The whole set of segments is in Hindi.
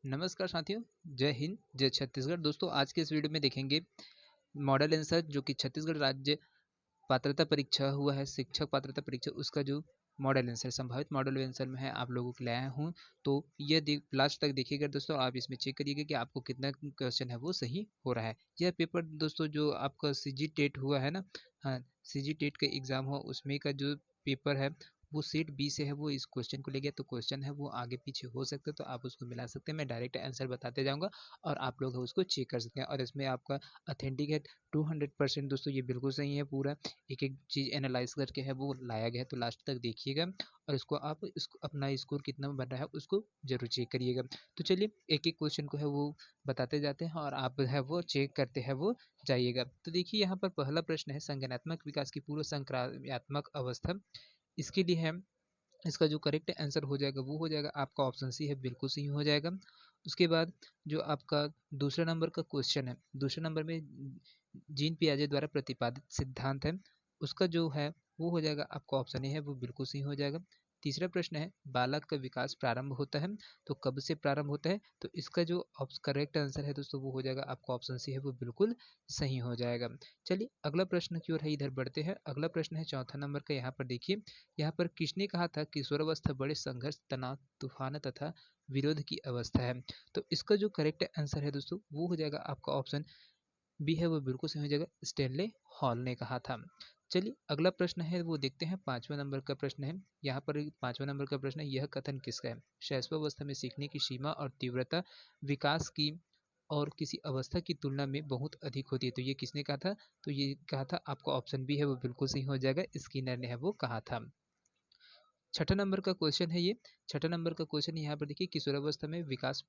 नमस्कार साथियों, जय हिंद, जय छत्तीसगढ़। दोस्तों आज के इस वीडियो में देखेंगे मॉडल आंसर जो कि छत्तीसगढ़ राज्य पात्रता परीक्षा हुआ है, शिक्षक पात्रता परीक्षा, उसका जो मॉडल आंसर संभावित मॉडल आंसर में है आप लोगों के लिए आया हूँ। तो ये लास्ट तक देखिएगा दोस्तों, आप इसमें चेक करिएगा कि आपको कितना क्वेश्चन है वो सही हो रहा है। यह पेपर दोस्तों जो आपका सीजी टेट हुआ है ना, हाँ, सीजी टेट का एग्जाम हुआ उसमें का जो पेपर है वो सेट बी से है, वो इस क्वेश्चन को ले गया। तो क्वेश्चन है वो आगे पीछे हो सकता है, तो आप उसको मिला सकते हैं। मैं डायरेक्ट आंसर बताते जाऊंगा और आप लोग उसको चेक कर सकते हैं। और इसमें आपका ऑथेंटिक है 200% दोस्तों, ये बिल्कुल सही है। पूरा एक एक चीज़ एनालाइज करके है वो लाया गया है। तो लास्ट तक देखिएगा और इसको आप इसको अपना स्कोर कितना बन रहा है उसको जरूर चेक करिएगा। तो चलिए एक एक क्वेश्चन को है वो बताते जाते हैं और आप है वो चेक करते हैं वो जाइएगा। तो देखिए यहाँ पर पहला प्रश्न है, संज्ञानात्मक विकास की पूर्व संक्रामक अवस्था। इसके लिए है इसका जो करेक्ट आंसर हो जाएगा वो हो जाएगा आपका ऑप्शन सी है, बिल्कुल सही हो जाएगा। उसके बाद जो आपका दूसरा नंबर का क्वेश्चन है, दूसरे नंबर में जीन पियाजे द्वारा प्रतिपादित सिद्धांत है, उसका जो है वो हो जाएगा आपका ऑप्शन ए है, वो बिल्कुल सही हो जाएगा। तीसरा प्रश्न है, बालक का विकास प्रारंभ होता है तो कब से प्रारंभ होता है, तो इसका जो करेक्ट आंसर है दोस्तों वो हो जाएगा आपका ऑप्शन सी है, वो बिल्कुल सही हो जाएगा। चलिए अगला प्रश्न की ओर है, इधर बढ़ते हैं। अगला प्रश्न है चौथा नंबर का। यहाँ पर देखिए, यहाँ पर किसने कहा था किशोरावस्था बड़े संघर्ष, तनाव, तूफान तथा विरोध की अवस्था है, तो इसका जो करेक्ट आंसर है दोस्तों वो हो जाएगा आपका ऑप्शन बी है, वो बिल्कुल सही हो जाएगा, स्टेनले हॉल ने कहा था। चलिए अगला प्रश्न है वो देखते हैं, पांचवें नंबर का प्रश्न है। यहाँ पर पांचवें नंबर का प्रश्न है, यह कथन किसका है, शैशवावस्था में सीखने की सीमा और तीव्रता विकास की और किसी अवस्था की तुलना में बहुत अधिक होती है, तो ये किसने कहा था, तो ये कहा था आपका ऑप्शन बी है, वो बिल्कुल सही हो जाएगा, स्किनर ने है वो कहा था। छठा नंबर का क्वेश्चन है ये। छठा नंबर का क्वेश्चन यहाँ पर देखिए, किशोरावस्था में विकास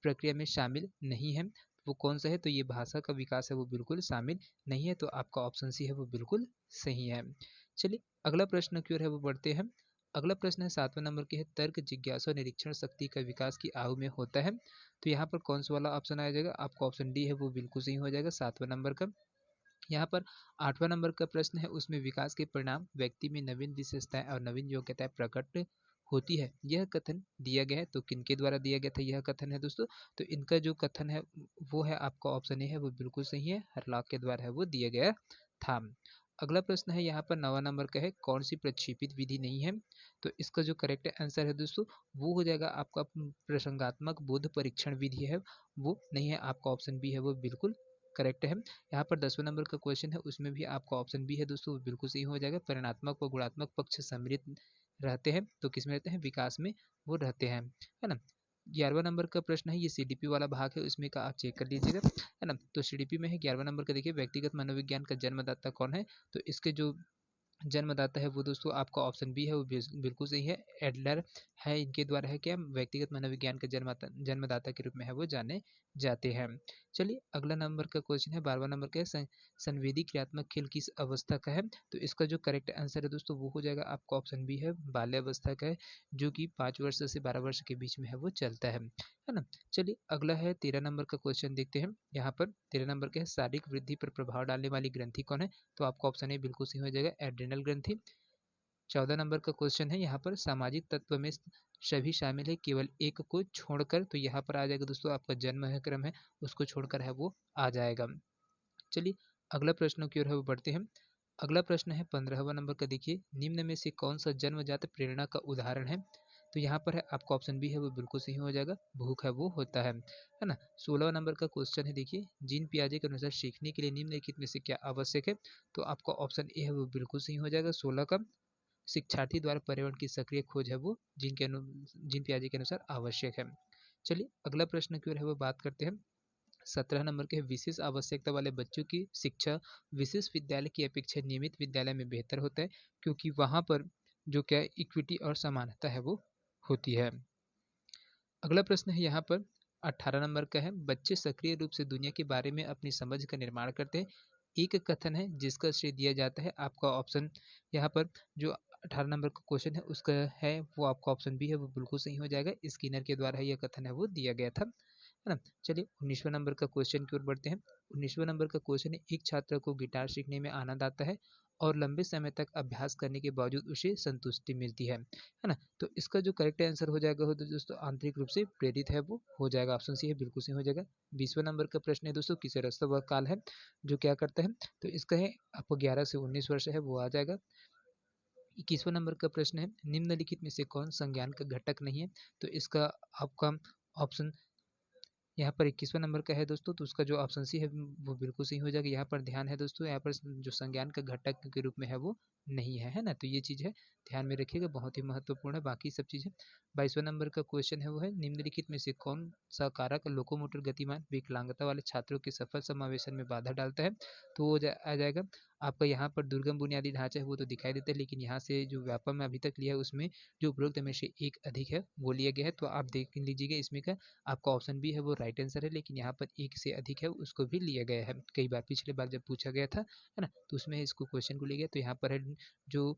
प्रक्रिया में शामिल नहीं है, वो कौन सा है, तो ये भाषा का विकास है, वो बिल्कुल शामिल नहीं है, तो आपका ऑप्शन सी है वो बिल्कुल सही है। चलिए अगला प्रश्न की ओर है वो बढ़ते हैं। अगला प्रश्न है सातवें नंबर के है, तर्क जिज्ञासा निरीक्षण शक्ति का विकास की आयु में होता है, तो यहाँ पर कौन सा वाला ऑप्शन आ जाएगा, आपका ऑप्शन डी है, वो बिल्कुल सही हो जाएगा, सातवें नंबर का। यहाँ पर आठवां नंबर का प्रश्न है, उसमें विकास के परिणाम व्यक्ति में नवीन विशेषताएं और नवीन योग्यताएं प्रकट होती है, यह कथन दिया गया है, तो किनके द्वारा दिया गया था यह कथन है दोस्तों, तो इनका जो कथन है वो है आपका ऑप्शन ए है, वो बिल्कुल सही है, हरलॉक के द्वारा है वो दिया गया था। अगला प्रश्न है यहाँ पर नवा नंबर का है, कौन सी प्रक्षेपित विधि नहीं है, तो इसका जो करेक्ट आंसर है दोस्तों वो हो जाएगा आपका प्रसंगात्मक बोध परीक्षण विधि है, वो नहीं है, आपका ऑप्शन बी है, वो बिल्कुल करेक्ट है। यहाँ पर 10वें नंबर का क्वेश्चन है, उसमें भी आपका ऑप्शन बी है दोस्तों, बिल्कुल सही हो जाएगा, परिणात्मक व गुणात्मक पक्ष सम्मिलित रहते हैं, तो किस में रहते हैं, विकास में वो रहते हैं, है ना। 11वां नंबर का प्रश्न है, ये सीडीपी वाला भाग है, उसमें का आप चेक कर लीजिएगा, है ना। तो सीडीपी में है 11वां नंबर का, देखिए व्यक्तिगत मनोविज्ञान का जन्मदाता कौन है, तो इसके जो जन्मदाता है वो दोस्तों आपका ऑप्शन बी है, वो बिल्कुल सही है, एडलर है, इनके द्वारा है क्या व्यक्तिगत मनोविज्ञान के जन्मदाता के रूप में है वो जाने जाते हैं। चलिए अगला नंबर का क्वेश्चन है 12वां नंबर का है, संवेदी क्रियात्मक खेल किस अवस्था का है, तो इसका जो करेक्ट आंसर है दोस्तों वो हो जाएगा आपका ऑप्शन बी है, बाल्य अवस्था का है, जो कि 5 वर्ष से 12 वर्ष के बीच में है वो चलता है ना। चलिए अगला है 13 नंबर का क्वेश्चन देखते हैं। यहाँ पर 13 नंबर का है, शारीरिक वृद्धि पर प्रभाव डालने वाली ग्रंथि कौन है, तो आपका ऑप्शन ए बिल्कुल सही हो जाएगा, एड्रेनल ग्रंथि। 14 नंबर का क्वेश्चन है, यहाँ पर सामाजिक तत्व में सभी शामिल है केवल एक को छोड़कर, तो यहाँ पर आ जाएगा दोस्तों आपका जन्म है क्रम है उसको छोड़कर है वो आ जाएगा। चलिए अगला प्रश्नों की ओर है वो बढ़ते हैं। अगला प्रश्न है 15वां नंबर का, देखिए निम्न में से कौन सा जन्मजात प्रेरणा का उदाहरण है, तो यहाँ पर है आपका ऑप्शन बी है, वो बिल्कुल सही हो जाएगा, भूख है वो होता है ना। 16वां नंबर का क्वेश्चन है, देखिए जीन पियाजे के अनुसार सीखने के लिए निम्नलिखित में से क्या आवश्यक है, तो आपका ऑप्शन ए है, वो बिल्कुल सही हो जाएगा, 16 का, शिक्षार्थी द्वारा पर्यावरण की सक्रिय खोज है वो जीन पियाजे के अनुसार आवश्यक है। चलिए अगला प्रश्न की ओर है वो बात करते हैं। 17 नंबर के, विशेष आवश्यकता वाले बच्चों की शिक्षा विशेष विद्यालय की अपेक्षा नियमित विद्यालय में बेहतर होता है, क्योंकि वहाँ पर जो क्या इक्विटी और समानता है वो होती है। अगला प्रश्न है यहाँ पर 18 नंबर का है, बच्चे सक्रिय रूप से दुनिया के बारे में अपनी समझ का निर्माण करते हैं, एक कथन है जिसका श्रेय दिया जाता है, आपका ऑप्शन यहाँ पर जो 18 नंबर का क्वेश्चन है उसका है वो आपका ऑप्शन बी है, वो बिल्कुल सही हो जाएगा, स्किनर के द्वारा यह कथन है वो दिया गया था, है ना। चलिए 19वें नंबर का क्वेश्चन की ओर बढ़ते हैं। 19वें नंबर का क्वेश्चन है, एक छात्र को गिटार सीखने में आनंद आता है और लंबे समय तक अभ्यास करने के बावजूद उसे संतुष्टि मिलती है ना। तो इसका जो करेक्ट आंसर हो जाएगा तो दोस्तों आंतरिक रूप से प्रेरित है वो हो जाएगा, ऑप्शन सी है बिल्कुल सही हो जाएगा। 20वां नंबर का प्रश्न है दोस्तों, किशोरावस्था वह काल है जो क्या करता है, तो इसका है आपको 11 से 19 वर्ष है वो आ जाएगा। 21वां नंबर का प्रश्न है, निम्नलिखित में से कौन संज्ञान का घटक नहीं है, तो इसका आपका ऑप्शन यहाँ पर 21वां नंबर का है दोस्तों, तो उसका जो ऑप्शन सी है वो बिल्कुल सही हो जाएगा। यहाँ पर ध्यान है दोस्तों, यहाँ पर जो संज्ञान का घटक के रूप में है वो नहीं है ना, तो ये चीज़ है ध्यान में रखिएगा, बहुत ही महत्वपूर्ण है। बाकी सब चीज़ें 22वां नंबर का क्वेश्चन है वो है, निम्नलिखित में से कौन सा कारक लोकोमोटर गतिमान विकलांगता वाले छात्रों के सफल समावेशन में बाधा डालता है, तो वो आ जाएगा आपका यहाँ पर दुर्गम बुनियादी ढांचा है वो तो दिखाई देता है, लेकिन यहाँ से जो व्यापम में अभी तक लिया है उसमें जो उपरोक्त में से एक अधिक है वो लिया गया है, तो आप देख लीजिएगा इसमें का आपका ऑप्शन बी है वो राइट आंसर है, लेकिन यहाँ पर एक से अधिक है उसको भी लिया गया है। कई बार पिछले बार जब पूछा गया था है ना, तो उसमें इसको क्वेश्चन को लिया गया, तो यहाँ पर है जो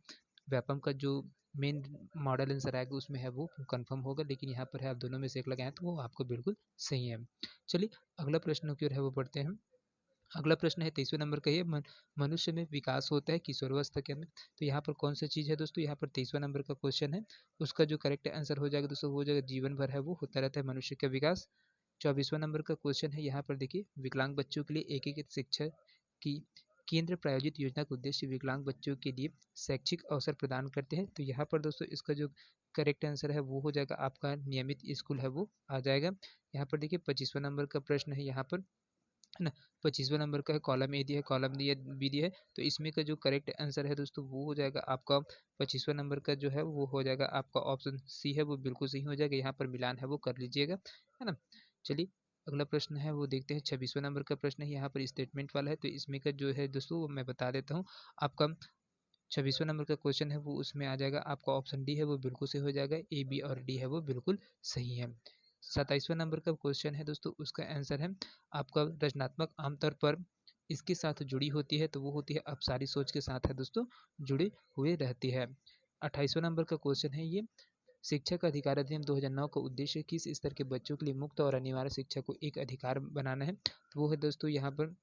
व्यापम का जो मेन मॉडल आंसर आएगा उसमें है वो कंफर्म होगा, लेकिन यहाँ पर है आप दोनों में से एक लगाएं तो वो आपको बिल्कुल सही है। चलिए अगला प्रश्न की ओर है वो पढ़ते हैं। अगला प्रश्न है 23वें नंबर का, ये मनुष्य में विकास होता है किशोरावस्था के अंदर, तो यहाँ पर कौन सी चीज़ है दोस्तों, यहाँ पर 23वां नंबर का क्वेश्चन है, उसका जो करेक्ट आंसर हो जाएगा दोस्तों वो हो जाएगा जीवन भर है वो होता रहता है मनुष्य का विकास। 24वां नंबर का क्वेश्चन है, यहाँ पर देखिए विकलांग बच्चों के लिए एकीकृत शिक्षा की केंद्र प्रायोजित योजना का उद्देश्य विकलांग बच्चों के लिए शैक्षिक अवसर प्रदान करते हैं, तो यहाँ पर दोस्तों इसका जो करेक्ट आंसर है वो हो जाएगा आपका नियमित स्कूल है वो आ जाएगा। यहाँ पर देखिए 25वां नंबर का प्रश्न है यहाँ पर है ना, 25वां नंबर का है, कॉलम ए दिया है कॉलम दिया बी दिया है, तो इसमें का जो करेक्ट आंसर है दोस्तों वो हो जाएगा आपका 25वां नंबर का जो है वो हो जाएगा आपका ऑप्शन सी है वो बिल्कुल सही हो जाएगा। यहाँ पर मिलान है वो कर लीजिएगा है ना। चलिए अगला प्रश्न है वो देखते हैं, 26वां नंबर का प्रश्न है, यहाँ पर स्टेटमेंट वाला है, तो इसमें का जो है दोस्तों वो मैं बता देता हूँ आपका 26वां नंबर का क्वेश्चन है वो उसमें आ जाएगा आपका ऑप्शन डी है वो बिल्कुल सही हो जाएगा, ए बी और डी है वो बिल्कुल सही है। 27वां नंबर का क्वेश्चन है दोस्तों, उसका आंसर है आपका रचनात्मक आमतौर पर इसके साथ जुड़ी होती है, तो वो होती है अपसारी सोच के साथ है दोस्तों जुड़े हुए रहती है। 28वां नंबर का क्वेश्चन है ये, शिक्षक अधिकार अधिनियम 2009 का उद्देश्य किस स्तर के बच्चों के लिए मुक्त और अनिवार्य शिक्षा को एक अधिकार बनाना है, तो वो है दोस्तों यहाँ पर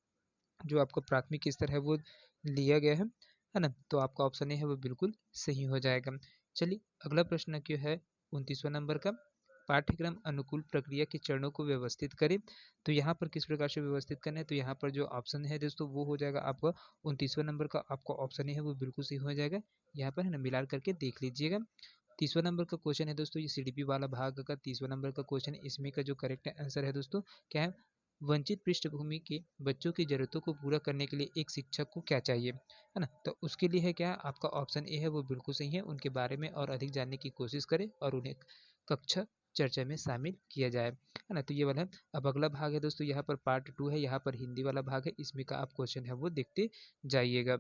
जो आपका प्राथमिक स्तर है वो लिया गया है ना, तो आपका ऑप्शन ए है वो बिल्कुल सही हो जाएगा। चलिए अगला प्रश्न क्यों है 29वां नंबर का, पाठ्यक्रम अनुकूल प्रक्रिया के चरणों को व्यवस्थित करें, तो यहाँ पर किस प्रकार से व्यवस्थित करना है, तो यहाँ पर जो ऑप्शन है दोस्तों वो हो जाएगा आपका 29वां नंबर का आपका ऑप्शन है वो बिल्कुल सही हो जाएगा। यहाँ पर है ना मिला करके देख लीजिएगा। 30वां नंबर का क्वेश्चन है दोस्तों, ये सीडीपी वाला भाग का 30वां नंबर का क्वेश्चन है, इसमें का जो करेक्ट आंसर है दोस्तों क्या है, वंचित पृष्ठभूमि के बच्चों की जरूरतों को पूरा करने के लिए एक शिक्षक को क्या चाहिए है ना, तो उसके लिए है क्या आपका ऑप्शन ए है वो बिल्कुल सही है, उनके बारे में और अधिक जानने की कोशिश करें और उन्हें कक्षा चर्चा में शामिल किया जाए है ना, तो ये वाला है। अब अगला भाग है दोस्तों, यहाँ पर पार्ट 2 है, यहाँ पर हिंदी वाला भाग है, इसमें का आप क्वेश्चन है वो देखते जाइएगा है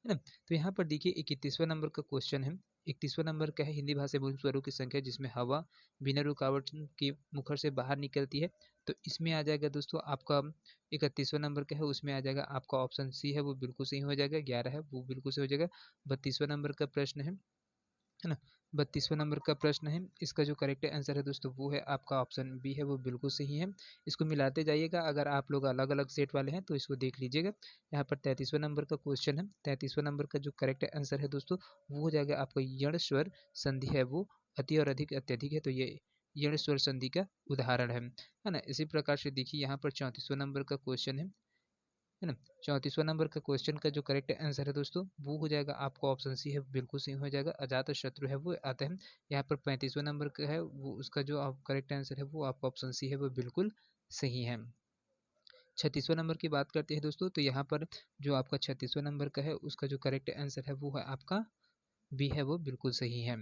ना। तो यहाँ पर देखिए 31वां नंबर का क्वेश्चन है, 31वां नंबर का है, हिंदी भाषा बोल स्वरों की संख्या जिसमें हवा बिना रुकावट के मुखर से बाहर निकलती है, तो इसमें आ जाएगा दोस्तों आपका 31वां नंबर का है, उसमें आ जाएगा आपका ऑप्शन सी है वो बिल्कुल सही हो जाएगा, 11 है वो बिल्कुल सही हो जाएगा। 32वां नंबर का प्रश्न है ना, 32वां नंबर का प्रश्न है, इसका जो करेक्ट आंसर है दोस्तों वो है आपका ऑप्शन बी है वो बिल्कुल सही है। इसको मिलाते जाइएगा, अगर आप लोग अलग अलग सेट वाले हैं तो इसको देख लीजिएगा। यहाँ पर 33वां नंबर का क्वेश्चन है, 33वां नंबर का जो करेक्ट आंसर है दोस्तों वो हो जाएगा आपका यण स्वर संधि है वो अति और अधिक अत्यधिक है, तो ये यण स्वर संधि का उदाहरण है ना। इसी प्रकार से देखिए यहाँ पर 34वां नंबर का क्वेश्चन है ना, 34वां नंबर का क्वेश्चन का जो करेक्ट आंसर है दोस्तों वो हो जाएगा आपको ऑप्शन सी है बिल्कुल सही हो जाएगा, अजात शत्रु है वो आता है। यहाँ पर 35वां नंबर का है वो उसका जो करेक्ट आंसर है वो आपका ऑप्शन सी है वो बिल्कुल सही है। 36वां नंबर की बात करते हैं दोस्तों, तो यहाँ पर जो आपका 36वां नंबर का है उसका जो करेक्ट आंसर है वो है आपका बी है वो बिल्कुल सही है।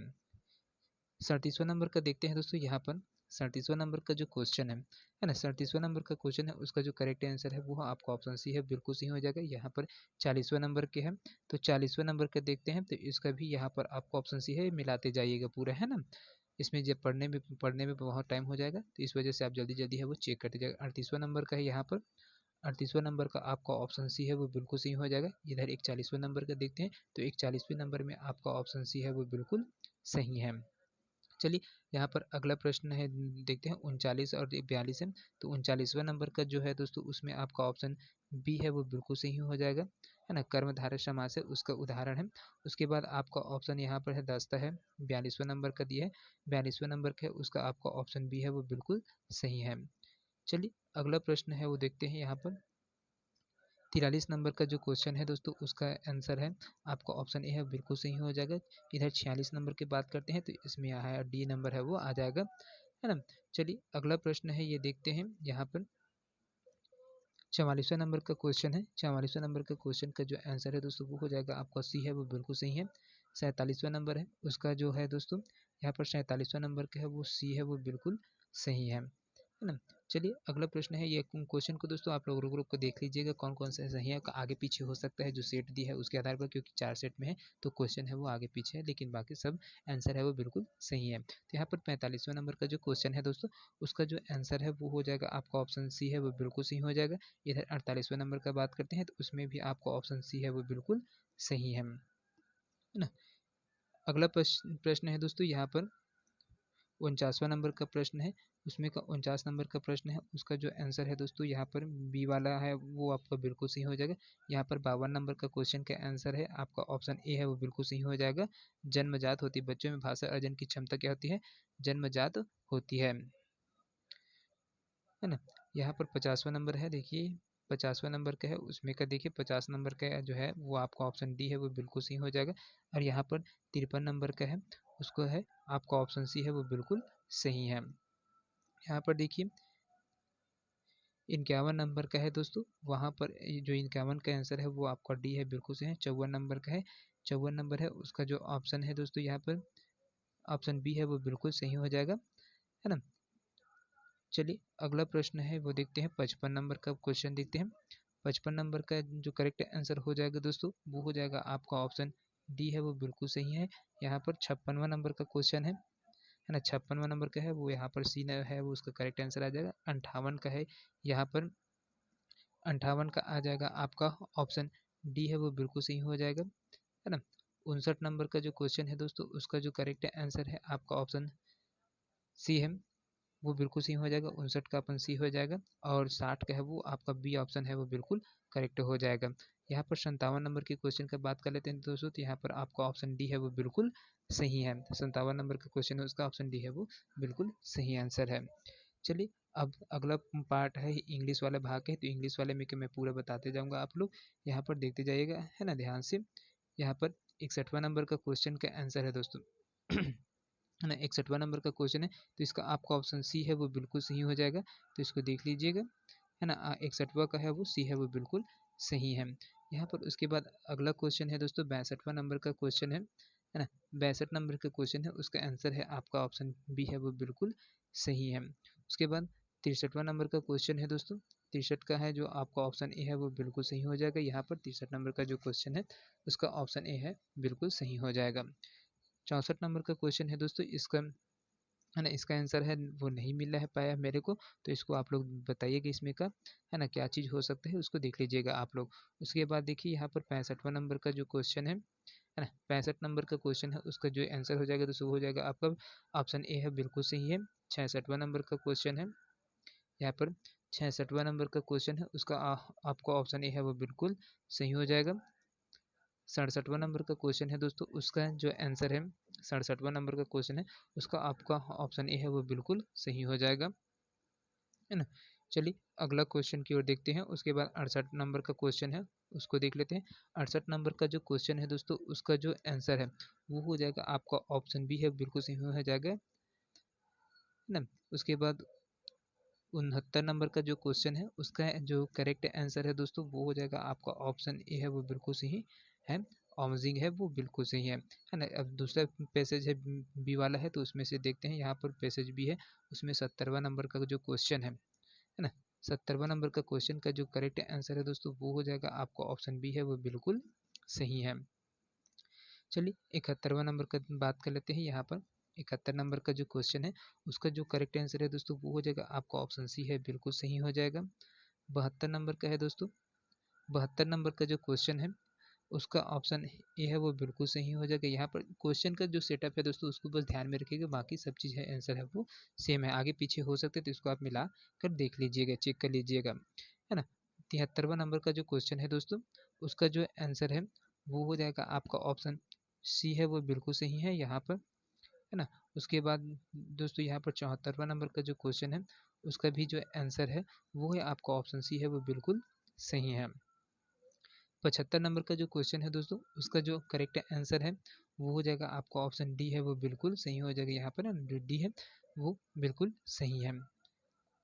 37वां नंबर का देखते हैं दोस्तों, यहाँ पर 37वां नंबर का जो क्वेश्चन है ना, 37वां नंबर का क्वेश्चन है उसका जो करेक्ट आंसर है वो आपका ऑप्शन सी है बिल्कुल सही हो जाएगा। यहाँ पर 40वां नंबर के है, तो 40वां नंबर का देखते हैं, तो इसका भी यहाँ पर आपका ऑप्शन सी है, मिलाते जाइएगा पूरा है ना, इसमें जब पढ़ने में बहुत टाइम हो जाएगा, तो इस वजह से आप जल्दी जल्दी है वो चेक करते जाएगा। 38वां नंबर का है यहाँ पर, 38वां नंबर का आपका ऑप्शन सी है वो बिल्कुल सही हो जाएगा। इधर 41वां नंबर का देखते हैं, तो 41वें नंबर में आपका ऑप्शन सी है वो बिल्कुल सही है। चलिए यहाँ पर अगला प्रश्न है, देखते हैं 39 और 42 है, तो 39वां नंबर का जो है दोस्तों उसमें आपका ऑप्शन बी है वो बिल्कुल सही हो जाएगा। है ना, कर्मधारय समास है उसका उदाहरण है। उसके बाद आपका ऑप्शन यहाँ पर है दस्ता है, 42वां नंबर का दिया है, 42वां नंबर का है उसका आपका ऑप्शन बी है वो बिल्कुल सही है। चलिए अगला प्रश्न है वो देखते हैं यहाँ पर। 43 नंबर का जो क्वेश्चन है दोस्तों उसका आंसर है आपका ऑप्शन ए है बिल्कुल सही हो जाएगा। इधर 46 नंबर की बात करते हैं तो इसमें यहाँ है डी नंबर है वो आ जाएगा, है ना। चलिए अगला प्रश्न है ये देखते हैं यहाँ पर। 44वां नंबर का क्वेश्चन है, 44वां नंबर का क्वेश्चन का जो आंसर है दोस्तों वो हो जाएगा आपका सी है वो बिल्कुल सही है। 47वां नंबर है उसका जो है दोस्तों यहाँ पर 47वां नंबर का है वो सी है वो बिल्कुल सही है ना। चलिए अगला प्रश्न है, ये क्वेश्चन को दोस्तों आप लोग रुक रुक कर देख लीजिएगा कौन कौन सा सही है, आगे पीछे हो सकता है जो सेट दी है उसके आधार पर, क्योंकि 4 सेट में है तो क्वेश्चन है वो आगे पीछे है, लेकिन बाकी सब आंसर है वो बिल्कुल सही है। तो यहाँ पर 45वां नंबर का जो क्वेश्चन है दोस्तों उसका जो आंसर है वो हो जाएगा आपका ऑप्शन सी है वो बिल्कुल सही हो जाएगा। इधर 48वां नंबर का बात करते हैं तो उसमें भी आपका ऑप्शन सी है वो बिल्कुल सही है ना। अगला प्रश्न है दोस्तों यहाँ पर 49वां नंबर का प्रश्न है, उसमें का 49 नंबर का प्रश्न है उसका जो आंसर है दोस्तों यहाँ पर बी वाला है वो आपका बिल्कुल सही हो जाएगा। यहाँ पर 52 नंबर का क्वेश्चन का आंसर है आपका ऑप्शन ए है वो बिल्कुल सही हो जाएगा। जन्मजात होती है, बच्चों में भाषा अर्जन की क्षमता क्या होती है, जन्मजात होती है ना। यहाँ पर 50वां नंबर है, देखिए 50वां नंबर का है उसमें का देखिए 50 नंबर का जो है वो आपका ऑप्शन डी है वो बिल्कुल सही हो जाएगा। और यहाँ पर 53 नंबर का है उसको है आपका ऑप्शन सी है वो बिल्कुल सही है। यहाँ पर देखिए 51 नंबर का है दोस्तों, वहाँ पर जो 51 का आंसर है वो आपका डी है बिल्कुल सही है। 54 नंबर का है, 54 नंबर है उसका जो ऑप्शन है दोस्तों यहाँ पर ऑप्शन बी है वो बिल्कुल सही हो जाएगा, है ना। चलिए अगला प्रश्न है वो देखते हैं, 55 नंबर का क्वेश्चन देखते हैं। 55 नंबर का जो करेक्ट आंसर हो जाएगा दोस्तों वो हो जाएगा आपका ऑप्शन डी है वो बिल्कुल सही है। यहाँ पर 56वां नंबर का क्वेश्चन है ना, 56वां नंबर का है वो यहाँ पर सी है वो उसका करेक्ट आंसर आ जाएगा। 58 का है यहाँ पर 58 का आ जाएगा आपका ऑप्शन डी है वो बिल्कुल सही हो जाएगा, है ना। 59 नंबर का जो क्वेश्चन है दोस्तों उसका जो करेक्ट आंसर है आपका ऑप्शन सी है वो बिल्कुल सही हो जाएगा, 59 का अपन सी हो जाएगा। और 60 का है वो आपका बी ऑप्शन है वो बिल्कुल करेक्ट हो जाएगा। यहाँ पर 57 नंबर के क्वेश्चन का बात कर लेते हैं दोस्तों, तो यहाँ पर आपका ऑप्शन डी है वो बिल्कुल सही है। 57 नंबर का क्वेश्चन है उसका ऑप्शन डी है वो बिल्कुल सही आंसर है। चलिए अब अगला पार्ट है इंग्लिश वाला भाग है, तो इंग्लिश वाले में कि मैं पूरा बताते जाऊँगा, आप लोग यहाँ पर देखते जाइएगा, है ना, ध्यान से। यहाँ पर 61वां नंबर का क्वेश्चन का आंसर है दोस्तों है ना, 61वां नंबर का क्वेश्चन है तो इसका आपका ऑप्शन सी है वो बिल्कुल सही हो जाएगा, तो इसको देख लीजिएगा, है ना। 61वां का है वो सी है वो बिल्कुल सही है। यहाँ पर उसके बाद अगला क्वेश्चन है दोस्तों 62वां नंबर का क्वेश्चन है ना। 62 नंबर का क्वेश्चन है उसका आंसर है आपका ऑप्शन बी है वो बिल्कुल सही है। उसके बाद 63वां नंबर का क्वेश्चन है दोस्तों, 63 का है जो आपका ऑप्शन ए है वो बिल्कुल सही हो जाएगा। यहाँ पर 63 नंबर का जो क्वेश्चन है उसका ऑप्शन ए है बिल्कुल सही हो जाएगा। 64 नंबर का क्वेश्चन है दोस्तों, इसका है ना, इसका आंसर है वो नहीं मिल रहा है पाया मेरे को, तो इसको आप लोग बताइएगा इसमें का, है ना, क्या चीज़ हो सकता है उसको देख लीजिएगा आप लोग। उसके बाद देखिए यहाँ पर 65वां नंबर का जो क्वेश्चन है ना, 65 नंबर का क्वेश्चन है उसका जो आंसर हो जाएगा तो वो हो जाएगा आपका ऑप्शन ए है बिल्कुल सही है। 66वां नंबर का क्वेश्चन है यहाँ पर, 66वां नंबर का क्वेश्चन है उसका आपका ऑप्शन ए है वो बिल्कुल सही हो जाएगा। 67वां नंबर का क्वेश्चन है दोस्तों, उसका जो आंसर है 67वां नंबर का क्वेश्चन है उसका आपका ऑप्शन ए है वो बिल्कुल सही हो जाएगा, है ना। चलिए अगला क्वेश्चन की ओर देखते हैं। उसके बाद 68 नंबर का क्वेश्चन है उसको देख लेते हैं। 68 नंबर का जो क्वेश्चन है दोस्तों उसका जो आंसर है वो हो जाएगा आपका ऑप्शन बी है बिल्कुल सही हो जाएगा, है ना। उसके बाद 69 नंबर का जो क्वेश्चन है उसका जो करेक्ट आंसर है दोस्तों वो हो जाएगा आपका ऑप्शन ए है वो बिल्कुल सही है। ऑमजिंग है वो बिल्कुल सही है ना। अब दूसरा पैसेज है बी वाला है तो उसमें से देखते हैं, यहाँ पर पैसेज बी है उसमें 70वां नंबर का जो क्वेश्चन है ना, 70वां नंबर का क्वेश्चन का जो करेक्ट आंसर है दोस्तों वो हो जाएगा आपका ऑप्शन बी है वो बिल्कुल सही है। चलिए 71वां नंबर का बात कर लेते हैं। यहाँ पर 71 नंबर का जो क्वेश्चन है उसका जो करेक्ट आंसर है दोस्तों वो हो जाएगा आपका ऑप्शन सी है बिल्कुल सही हो जाएगा। 72 नंबर का है दोस्तों, 72 नंबर का जो क्वेश्चन है उसका ऑप्शन ए है वो बिल्कुल सही हो जाएगा। यहाँ पर क्वेश्चन का जो सेटअप है दोस्तों उसको बस ध्यान में रखिएगा, बाकी सब चीज़ है आंसर है वो सेम है, आगे पीछे हो सकते तो इसको आप मिला कर देख लीजिएगा, चेक कर लीजिएगा, है ना। 73वां नंबर का जो क्वेश्चन है दोस्तों उसका जो आंसर है वो हो जाएगा आपका ऑप्शन सी है, वो बिल्कुल सही है यहाँ पर, है ना। उसके बाद दोस्तों यहाँ पर 74वां नंबर का जो क्वेश्चन है उसका भी जो आंसर है वो है आपका ऑप्शन सी है, वो बिल्कुल सही है। 75 नंबर का जो क्वेश्चन है दोस्तों उसका जो करेक्ट आंसर है वो हो जाएगा आपका ऑप्शन डी है, वो बिल्कुल सही हो जाएगा। यहाँ पर ना जो डी है वो बिल्कुल सही है।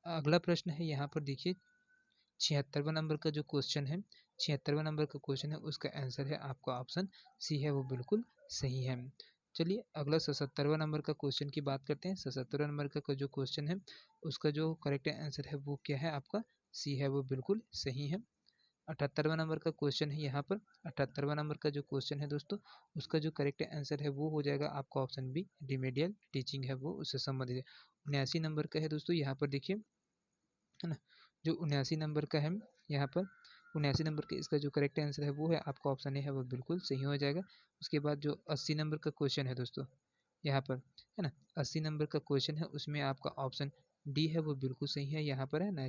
अगला प्रश्न है यहाँ पर देखिए 76वां नंबर का जो क्वेश्चन है, 76वां नंबर का क्वेश्चन है उसका आंसर है आपका ऑप्शन सी है, वो बिल्कुल सही है। चलिए अगला 77वां नंबर का क्वेश्चन की बात करते हैं। 77वां नंबर का जो क्वेश्चन है उसका जो करेक्ट आंसर है वो क्या है, आपका सी है, वो बिल्कुल सही है। 78वां नंबर का क्वेश्चन है यहाँ पर। 78वां नंबर का जो क्वेश्चन है दोस्तों उसका जो करेक्ट आंसर है वो हो जाएगा आपका ऑप्शन बी, रिमेडियल टीचिंग है वो उससे संबंधित है। 79 नंबर का है दोस्तों, यहाँ पर देखिए, है ना, जो 79 नंबर का है यहाँ पर, 79 नंबर के इसका जो करेक्ट आंसर है वो है आपका ऑप्शन ए है, वो बिल्कुल सही हो जाएगा। उसके बाद जो 80 नंबर का क्वेश्चन है दोस्तों यहाँ पर, है ना, 80 नंबर का क्वेश्चन है उसमें आपका ऑप्शन डी है, वो बिल्कुल सही है यहाँ पर, है ना,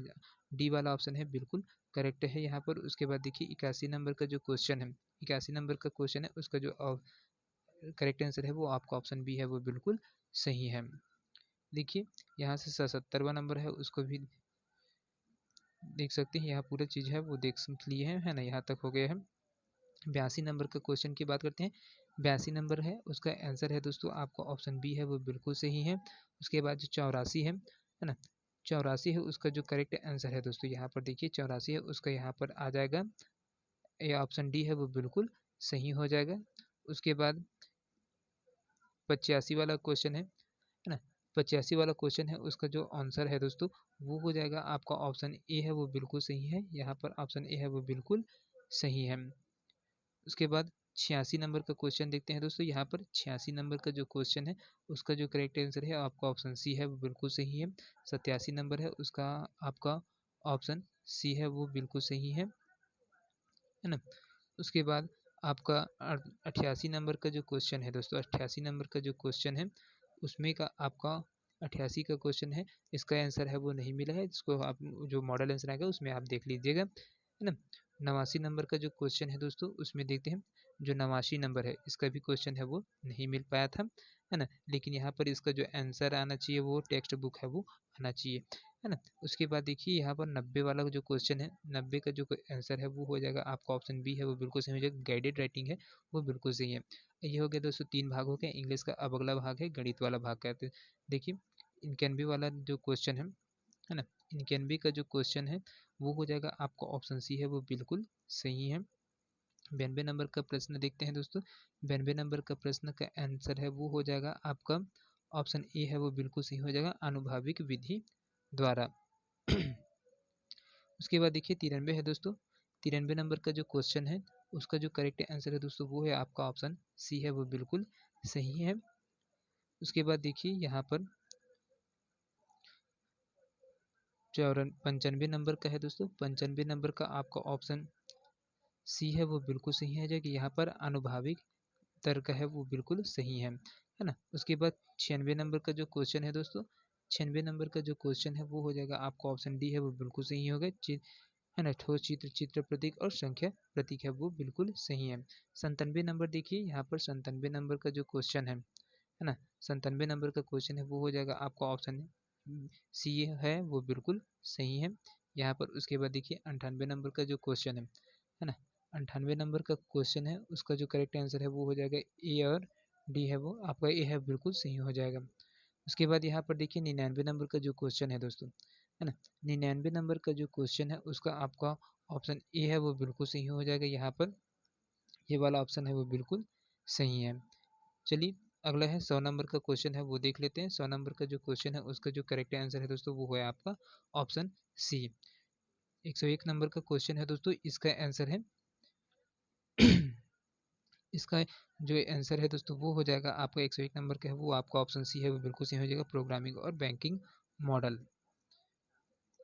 डी वाला ऑप्शन है बिल्कुल करेक्ट है यहाँ पर। उसके बाद देखिए 81 नंबर का जो क्वेश्चन है, 81 नंबर का क्वेश्चन है उसका जो करेक्ट आंसर है वो आपका ऑप्शन बी है, वो बिल्कुल सही है। देखिए यहाँ से 77वां नंबर है उसको भी देख सकते हैं, यहाँ पूरा चीज़ है वो देख लिए हैं, है ना, यहाँ तक हो गया है। 82 नंबर का क्वेश्चन की बात करते हैं। 82 नंबर है उसका आंसर है दोस्तों आपका ऑप्शन बी है, वो बिल्कुल सही है। उसके बाद जो 84 है ना, 84 है उसका जो करेक्ट आंसर है दोस्तों यहाँ पर देखिए 84 है उसका यहाँ पर आ जाएगा, ये ऑप्शन डी है, वो बिल्कुल सही हो जाएगा। उसके बाद 85 वाला क्वेश्चन है ना, 85 वाला क्वेश्चन है उसका जो आंसर है दोस्तों वो हो जाएगा आपका ऑप्शन ए है, वो बिल्कुल सही है। यहाँ पर ऑप्शन ए है वो बिल्कुल सही है। उसके बाद 86 नंबर का क्वेश्चन देखते हैं दोस्तों। यहाँ पर 86 नंबर का जो क्वेश्चन है उसका जो करेक्ट आंसर है आपका ऑप्शन सी है, वो बिल्कुल सही है। 87 नंबर है उसका आपका ऑप्शन सी है, वो बिल्कुल सही है ना। उसके बाद आपका 88 नंबर का जो क्वेश्चन है दोस्तों, 88 नंबर का जो क्वेश्चन है उसमें का आपका 88 का क्वेश्चन है, इसका आंसर है वो नहीं मिला है, इसको आप जो मॉडल आंसर आएगा उसमें आप देख लीजिएगा, है ना। 89 नंबर का जो क्वेश्चन है दोस्तों उसमें देखते हैं, जो 89 नंबर है इसका भी क्वेश्चन है वो नहीं मिल पाया था, है ना। लेकिन यहाँ पर इसका जो आंसर आना चाहिए वो टेक्स्ट बुक है वो आना चाहिए, है ना। उसके बाद देखिए यहाँ पर 90 वाला जो क्वेश्चन है, 90 का जो आंसर है वो हो जाएगा आपका ऑप्शन बी है, वो बिल्कुल सही हो जाएगा। गाइडेड राइटिंग है वो बिल्कुल सही है। ये हो गया दोस्तों 3 भाग हो गए इंग्लिश का। अब अगला भाग है गणित वाला भाग कहते हैं। देखिए इनकैनबी वाला जो क्वेश्चन है ना, इनकैनबी का जो क्वेश्चन है वो हो जाएगा आपका ऑप्शन सी है, वो बिल्कुल सही है। 92 नंबर का प्रश्न देखते हैं दोस्तों। 92 नंबर का प्रश्न का आंसर है वो हो जाएगा आपका ऑप्शन ए है, वो बिल्कुल सही हो जाएगा, आनुभाविक विधि द्वारा। उसके बाद देखिए 93 है दोस्तों। 93 नंबर का जो क्वेश्चन है उसका जो करेक्ट आंसर है दोस्तों वो है आपका ऑप्शन सी है, वो बिल्कुल सही है। उसके बाद देखिए यहाँ पर 95 नंबर का है दोस्तों। 95 नंबर का आपका ऑप्शन सी है, वो बिल्कुल सही है, जो कि यहाँ पर आनुभाविक तर्क है वो बिल्कुल सही है ना। उसके बाद 96 नंबर का जो क्वेश्चन है दोस्तों, 96 नंबर का जो क्वेश्चन है वो हो जाएगा आपका ऑप्शन डी है, वो बिल्कुल सही होगा, है ना। ठोस चित्र, चित्र प्रतीक और संख्या प्रतीक है वो बिल्कुल सही है। 97 नंबर देखिए यहाँ पर 97 नंबर का जो क्वेश्चन है ना, 97 नंबर का क्वेश्चन है वो हो जाएगा आपका ऑप्शन सी है, वो बिल्कुल सही है यहाँ पर। उसके बाद देखिए 98 नंबर का जो क्वेश्चन है ना, 98 नंबर का क्वेश्चन है उसका जो करेक्ट आंसर है वो हो जाएगा ए और डी है, वो आपका ए है, बिल्कुल सही हो जाएगा। उसके बाद यहाँ पर देखिए 99 नंबर का जो क्वेश्चन है दोस्तों, है ना, 99 नंबर का जो क्वेश्चन है उसका आपका ऑप्शन ए है, वो बिल्कुल सही हो जाएगा यहाँ पर, ये वाला ऑप्शन है वो बिल्कुल सही है। चलिए अगला है 100 नंबर का क्वेश्चन है वो देख लेते हैं। 100 नंबर का जो क्वेश्चन है उसका जो करेक्ट आंसर है दोस्तों वो है आपका ऑप्शन सी। 101 नंबर का क्वेश्चन है दोस्तों, इसका आंसर है इसका जो आंसर है दोस्तों वो हो जाएगा आपका 101 नंबर का है वो आपका ऑप्शन सी है, वो बिल्कुल सही हो जाएगा, प्रोग्रामिंग और बैंकिंग मॉडल,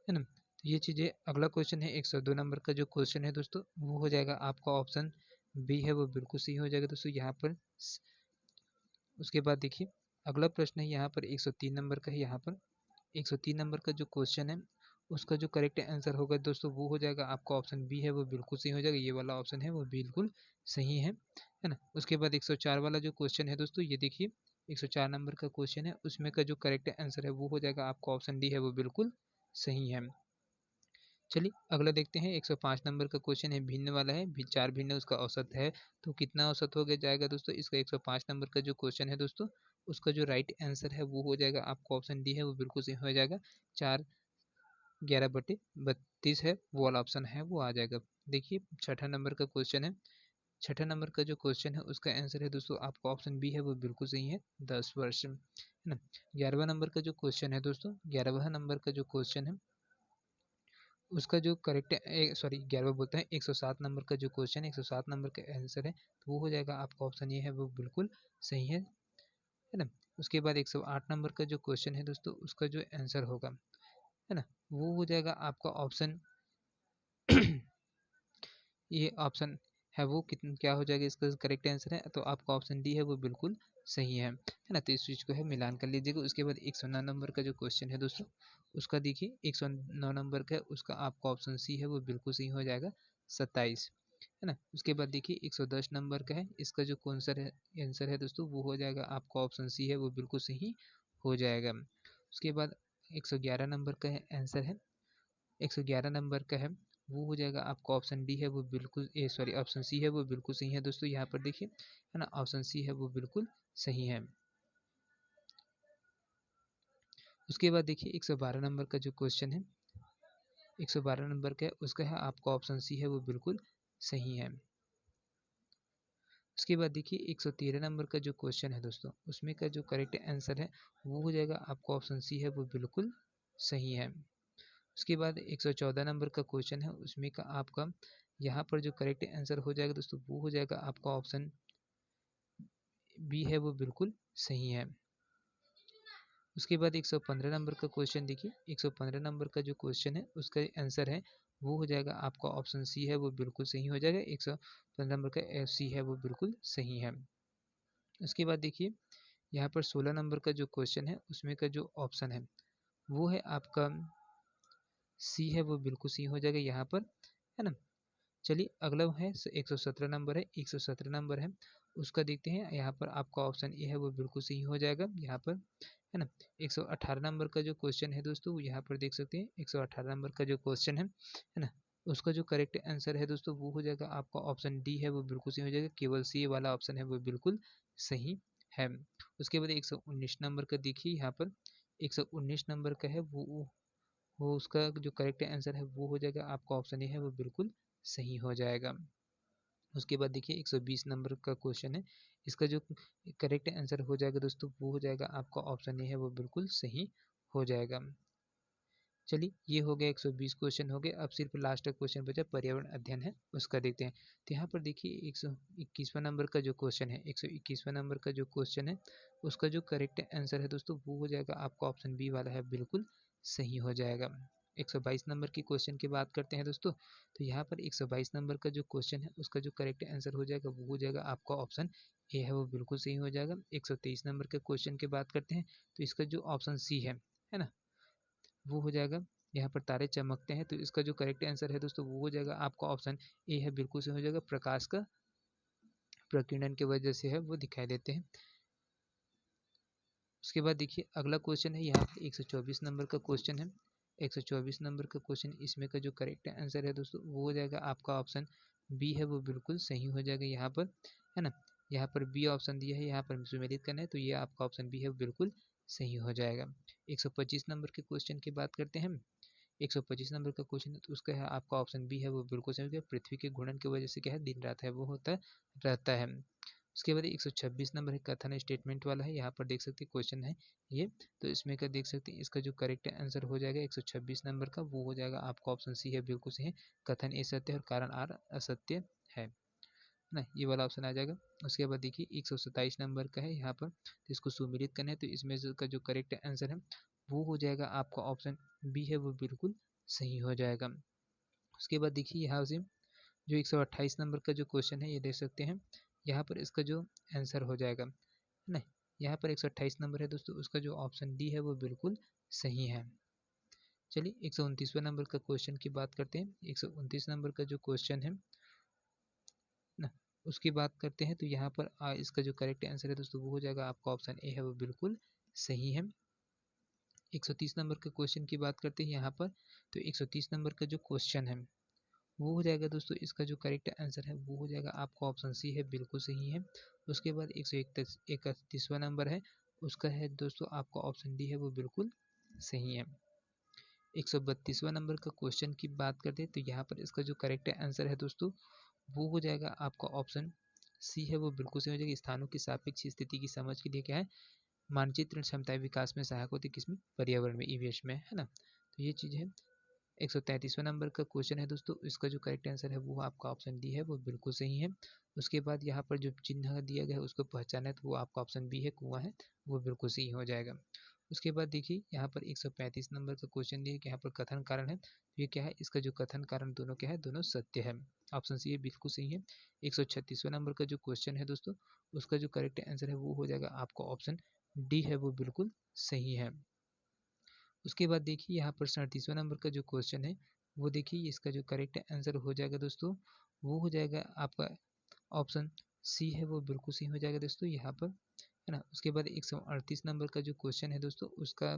है ना। तो ये चीज़ें, अगला क्वेश्चन है 102 नंबर का जो क्वेश्चन है दोस्तों वो हो जाएगा आपका ऑप्शन बी है, वो बिल्कुल सही हो जाएगा दोस्तों यहाँ पर। उसके बाद देखिए अगला प्रश्न है यहाँ पर 103 नंबर का है। यहाँ पर 103 नंबर का जो क्वेश्चन है उसका जो करेक्ट आंसर होगा दोस्तों वो हो जाएगा आपका ऑप्शन बी है वो बिल्कुल सही हो जाएगा, ये वाला ऑप्शन है वो बिल्कुल सही है ना। उसके बाद 104 वाला जो क्वेश्चन है दोस्तों, ये देखिए 104 नंबर का क्वेश्चन है, उसमें का जो करेक्ट आंसर है वो हो जाएगा आपका ऑप्शन डी है वो बिल्कुल सही है। चलिए अगला देखते हैं, 105 नंबर का क्वेश्चन है, भिन्न वाला है, 4 भिन्न उसका औसत है, तो कितना औसत हो गया जाएगा दोस्तों इसका। 105 नंबर का जो क्वेश्चन है दोस्तों, उसका जो राइट आंसर है वो हो जाएगा आपका ऑप्शन डी है वो बिल्कुल सही हो जाएगा, 4/11/32 है वो वाला ऑप्शन है वो आ जाएगा। देखिए छठा नंबर का क्वेश्चन है, छठा नंबर का जो क्वेश्चन है उसका आंसर है दोस्तों आपका ऑप्शन बी है वो बिल्कुल सही है, 10 वर्ष है ना। 11वां नंबर का जो क्वेश्चन है दोस्तों, 11वां नंबर का जो क्वेश्चन है उसका जो करेक्ट सॉरी 11वां बोलते हैं, 107 नंबर का जो क्वेश्चन है, 107 नंबर का आंसर है तो वो हो जाएगा आपका ऑप्शन ये है वो बिल्कुल सही है ना। उसके बाद 108 नंबर का जो क्वेश्चन है दोस्तों, उसका जो आंसर होगा है ना वो हो जाएगा आपका ऑप्शन ये ऑप्शन है वो कितना क्या हो जाएगा इसका करेक्ट आंसर है, तो आपका ऑप्शन डी है वो बिल्कुल सही है ना। तो इस चीज़ को है मिलान कर लीजिएगा। उसके बाद 109 नंबर का जो क्वेश्चन है दोस्तों, उसका देखिए 109 नंबर का उसका आपका ऑप्शन सी है वो बिल्कुल सही हो जाएगा, 27 है ना। उसके बाद देखिए 110 नंबर का है, इसका जो आंसर है दोस्तों वो हो जाएगा आपका ऑप्शन सी है वो बिल्कुल सही हो जाएगा। उसके बाद 111 नंबर का है आंसर है, 111 नंबर का है वो हो जाएगा आपका ऑप्शन डी है वो बिल्कुल सॉरी ऑप्शन सी है वो बिल्कुल सही है दोस्तों, यहाँ पर देखिए है ना ऑप्शन सी है वो बिल्कुल सही है। उसके बाद देखिए 112 नंबर का जो क्वेश्चन है, 112 नंबर का है उसका है आपका ऑप्शन सी है वो बिल्कुल सही है। उसके बाद देखिए 113 नंबर का जो क्वेश्चन है दोस्तों, उसमें का जो करेक्ट आंसर है वो हो जाएगा आपका ऑप्शन सी है वो बिल्कुल सही है। उसके बाद 114 नंबर का क्वेश्चन है, उसमें का आपका यहाँ पर जो करेक्ट आंसर हो जाएगा दोस्तों वो हो जाएगा आपका ऑप्शन बी है वो बिल्कुल सही है। उसके बाद 115 नंबर का क्वेश्चन देखिए, 115 नंबर का जो क्वेश्चन है उसका आंसर है वो हो जाएगा आपका ऑप्शन सी है वो बिल्कुल सही हो जाएगा, 115 नंबर का सी है वो बिल्कुल सही है। उसके बाद देखिए यहाँ पर 16 नंबर का जो क्वेश्चन है उसमें का जो ऑप्शन है वो है आपका सी है वो बिल्कुल सही हो जाएगा यहाँ पर, है ना। चलिए अगला है 117 नंबर है, 117 नंबर है उसका देखते हैं, यहाँ पर आपका ऑप्शन ए है वो बिल्कुल सही हो जाएगा यहाँ पर, है ना। 118 नंबर का जो क्वेश्चन है दोस्तों, यहाँ पर देख सकते हैं 118 नंबर का जो क्वेश्चन है ना, उसका जो करेक्ट आंसर है दोस्तों वो हो जाएगा आपका ऑप्शन डी है वो बिल्कुल सही हो जाएगा, केवल सी वाला ऑप्शन है वो बिल्कुल सही है। उसके बाद 119 नंबर का देखिए यहाँ पर 119 नंबर का है वो उसका जो करेक्ट आंसर है वो हो जाएगा आपका ऑप्शन ए है वो बिल्कुल सही हो जाएगा। उसके बाद देखिए 120 नंबर का क्वेश्चन है, इसका जो करेक्ट आंसर हो जाएगा दोस्तों वो हो जाएगा आपका ऑप्शन ए है वो बिल्कुल सही हो जाएगा। चलिए ये हो गया 120 क्वेश्चन हो गए। अब सिर्फ लास्ट का क्वेश्चन बचा पर्यावरण अध्ययन है उसका देखते हैं। तो यहाँ पर देखिए 121वां नंबर का जो क्वेश्चन है, 121वां नंबर का जो क्वेश्चन है उसका जो करेक्ट आंसर है दोस्तों वो हो जाएगा आपका ऑप्शन बी वाला है बिल्कुल सही हो जाएगा। 122 नंबर की क्वेश्चन की बात करते हैं दोस्तों, तो यहाँ पर 122 नंबर का जो क्वेश्चन है उसका जो करेक्ट आंसर हो जाएगा वो हो जाएगा आपका ऑप्शन ए है वो बिल्कुल सही हो जाएगा। 123 नंबर के क्वेश्चन की बात करते हैं तो इसका जो ऑप्शन सी है ना, वो हो जाएगा यहाँ पर तारे चमकते हैं, तो इसका जो करेक्ट आंसर है दोस्तों वो हो जाएगा आपका ऑप्शन ए है बिल्कुल सही हो जाएगा, प्रकाश का प्रकीर्णन की वजह से है वो दिखाई देते हैं। उसके बाद देखिए अगला क्वेश्चन है यहाँ पर 124 नंबर का क्वेश्चन है, 124 नंबर का क्वेश्चन, इसमें का जो करेक्ट आंसर है दोस्तों वो हो जाएगा आपका ऑप्शन बी है वो बिल्कुल सही हो जाएगा यहाँ पर, है ना। यहाँ पर बी ऑप्शन दिया है, यहाँ पर सुमेलित करना है, तो ये आपका ऑप्शन बी है बिल्कुल सही हो जाएगा। 125 नंबर के क्वेश्चन की बात करते हैं, 125 नंबर का क्वेश्चन है तो उसका है आपका ऑप्शन बी है वो बिल्कुल सही हो गया, पृथ्वी के घूर्णन की वजह से क्या है दिन रात है वो होता रहता है। उसके बाद 126 नंबर है कथन स्टेटमेंट वाला है, यहाँ पर देख सकते हैं क्वेश्चन है ये, तो इसमें का देख सकते हैं इसका जो करेक्ट आंसर हो जाएगा 126 नंबर का वो हो जाएगा आपका ऑप्शन सी है बिल्कुल सही है, कथन ए सत्य है और कारण आर असत्य है ना, ये वाला ऑप्शन आ जाएगा। उसके बाद देखिए 127 नंबर का है यहाँ पर, तो इसको सुमेलित करना है, तो इसमें का जो करेक्ट आंसर है वो हो जाएगा आपका ऑप्शन बी है वो बिल्कुल सही हो जाएगा। उसके बाद देखिए यहाँ से जो 128 नंबर का जो क्वेश्चन है ये देख सकते हैं, यहाँ पर इसका जो आंसर हो जाएगा है ना, यहाँ पर 128 नंबर है दोस्तों, उसका जो ऑप्शन डी है वो बिल्कुल सही है। चलिए 129वां नंबर का क्वेश्चन की बात करते हैं। 129 नंबर का जो क्वेश्चन है ना, उसकी बात करते हैं। तो यहाँ पर इसका जो करेक्ट आंसर है दोस्तों वो हो जाएगा आपका ऑप्शन ए है वो बिल्कुल सही है। 130 नंबर के क्वेश्चन की बात करते हैं यहाँ पर। तो 130 नंबर का जो क्वेश्चन है वो हो जाएगा दोस्तों, इसका जो करेक्ट आंसर है वो हो जाएगा आपका ऑप्शन सी है, बिल्कुल सही है। उसके बाद 131वां नंबर है, उसका है दोस्तों आपका ऑप्शन डी है वो बिल्कुल सही है। 132वां नंबर का क्वेश्चन की बात करते हैं। तो यहाँ पर इसका जो करेक्ट आंसर है दोस्तों वो हो जाएगा आपका ऑप्शन सी है वो बिल्कुल सही हो जाएगा। स्थानों की सापेक्ष स्थिति की समझ के लिए क्या है, मानचित्रण क्षमताएं विकास में सहायक होती है, किसमें, पर्यावरण में, ईवीएस में, है ना। तो ये चीज़ है। 133वां नंबर का क्वेश्चन है दोस्तों, इसका जो करेक्ट आंसर है वो आपका ऑप्शन डी है वो बिल्कुल सही है। उसके बाद यहाँ पर जो चिन्ह दिया गया है उसको पहचाना है, तो वो आपका ऑप्शन बी है, कुआं है, वो बिल्कुल सही हो जाएगा। उसके बाद देखिए यहाँ पर 135 नंबर का क्वेश्चन दिया है कि यहाँ पर कथन कारण है। तो ये क्या है, इसका जो कथन कारण दोनों क्या है, दोनों सत्य है। ऑप्शन सी है, बिल्कुल सही है। 136वां नंबर का जो क्वेश्चन है दोस्तों, उसका जो करेक्ट आंसर है वो हो जाएगा आपका ऑप्शन डी है वो बिल्कुल सही है। उसके बाद देखिए यहाँ पर 37वां नंबर का जो क्वेश्चन है वो देखिए, इसका जो करेक्ट आंसर हो जाएगा दोस्तों वो हो जाएगा आपका ऑप्शन सी है वो बिल्कुल सही हो जाएगा दोस्तों यहाँ पर, है ना। उसके बाद 138 नंबर का जो क्वेश्चन है दोस्तों, उसका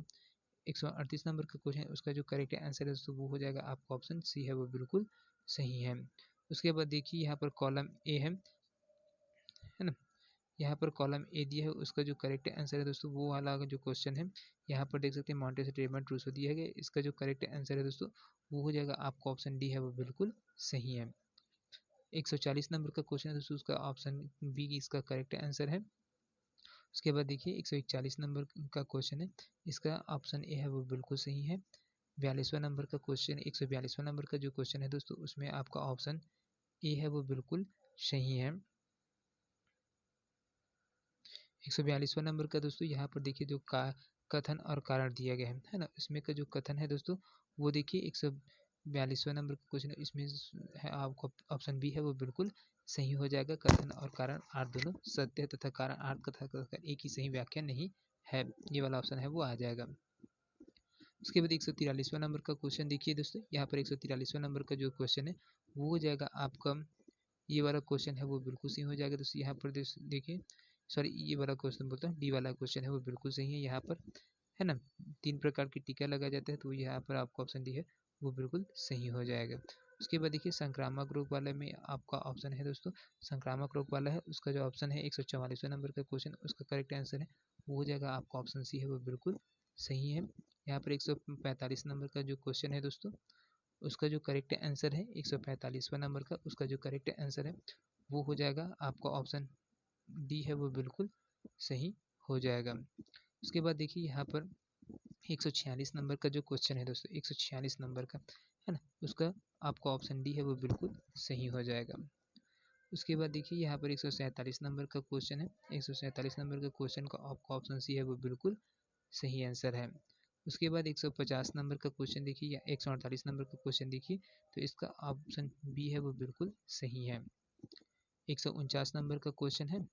138 नंबर का क्वेश्चन है, उसका जो करेक्ट आंसर है दोस्तों वो हो जाएगा आपका ऑप्शन सी है वो बिल्कुल सही है। उसके बाद देखिए यहाँ पर कॉलम ए है ना। यहाँ पर कॉलम ए दिया है, उसका जो करेक्ट आंसर है दोस्तों वो वाला जो क्वेश्चन है, यहाँ पर देख सकते हैं मॉन्टेसरी रेमंड रूसो दिया गया। इसका जो करेक्ट आंसर है दोस्तों वो हो जाएगा आपका ऑप्शन डी है वो बिल्कुल सही है। 140 नंबर का क्वेश्चन है दोस्तों, उसका ऑप्शन बी इसका करेक्ट आंसर है। उसके बाद देखिए 141 नंबर का क्वेश्चन है, इसका ऑप्शन ए है वो बिल्कुल सही है। 42वां नंबर का क्वेश्चन, 142वां नंबर का जो क्वेश्चन है दोस्तों उसमें आपका ऑप्शन ए है वो बिल्कुल सही है। 142वां नंबर का दोस्तों यहाँ पर देखिए जो कथन और कारण दिया गया है ना। इसमें का जो कथन है दोस्तों वो देखिए 142वां नंबर का क्वेश्चन है, इसमें है आपको ऑप्शन बी है वो बिल्कुल सही हो जाएगा। कथन और कारण आर दोनों सत्य है तथा कारण आर तथा कथन एक ही सही व्याख्या नहीं है, ये वाला ऑप्शन है वो आ जाएगा। उसके बाद 143वां नंबर का क्वेश्चन देखिए दोस्तों, यहाँ पर 143वां नंबर का जो क्वेश्चन है वो हो जाएगा आपका, ये वाला क्वेश्चन है वो बिल्कुल सही हो जाएगा दोस्तों। यहाँ पर देखिए, सॉरी, ये वाला क्वेश्चन बोलता हूँ, डी वाला क्वेश्चन है वो बिल्कुल सही है यहाँ पर, है ना। 3 प्रकार की टीका लगाया जाता है, तो यहाँ पर आपका ऑप्शन डी है वो बिल्कुल सही हो जाएगा। उसके बाद देखिए संक्रामक रोग वाले में आपका ऑप्शन है दोस्तों, संक्रामक रोग वाला है, उसका जो ऑप्शन है 144वां नंबर का क्वेश्चन, उसका करेक्ट आंसर है वो हो जाएगा आपका ऑप्शन सी है वो बिल्कुल सही है। यहाँ पर 145 नंबर का जो क्वेश्चन है दोस्तों, उसका जो करेक्ट आंसर है 145वां नंबर का, उसका जो करेक्ट आंसर है वो हो जाएगा आपका ऑप्शन डी है वो बिल्कुल सही हो जाएगा। उसके बाद देखिए यहाँ पर 146 नंबर का जो क्वेश्चन है दोस्तों, 146 नंबर का, है ना, उसका आपका ऑप्शन डी है वो बिल्कुल सही हो जाएगा। उसके बाद देखिए यहाँ पर 147 नंबर का क्वेश्चन है, 147 नंबर का क्वेश्चन का आपका ऑप्शन सी है वो बिल्कुल सही आंसर है। उसके बाद 150 नंबर का क्वेश्चन देखिए या 148 नंबर का क्वेश्चन देखिए, तो इसका ऑप्शन बी है वो बिल्कुल सही है। 149 नंबर का क्वेश्चन है,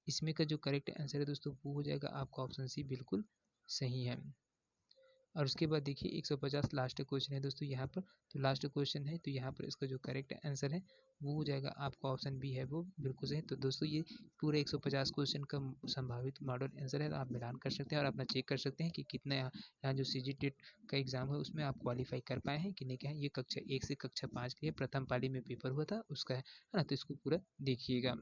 इसमें का जो करेक्ट आंसर है दोस्तों वो हो जाएगा आपका ऑप्शन सी बिल्कुल सही है। और उसके बाद देखिए 150 लास्ट क्वेश्चन है दोस्तों यहाँ पर, तो लास्ट क्वेश्चन है, तो यहाँ पर इसका जो करेक्ट आंसर है वो हो जाएगा आपका ऑप्शन बी है वो बिल्कुल सही। तो दोस्तों ये पूरे 150 क्वेश्चन का संभावित मॉडल आंसर है, आप मिलान कर सकते हैं और अपना चेक कर सकते हैं कि कितना यहाँ जो CGTET का एग्जाम है उसमें आप क्वालिफाई कर पाए हैं कि नहीं। क्या है, ये कक्षा 1 से कक्षा 5 के लिए प्रथम पाली में पेपर हुआ था उसका है ना, तो इसको पूरा देखिएगा।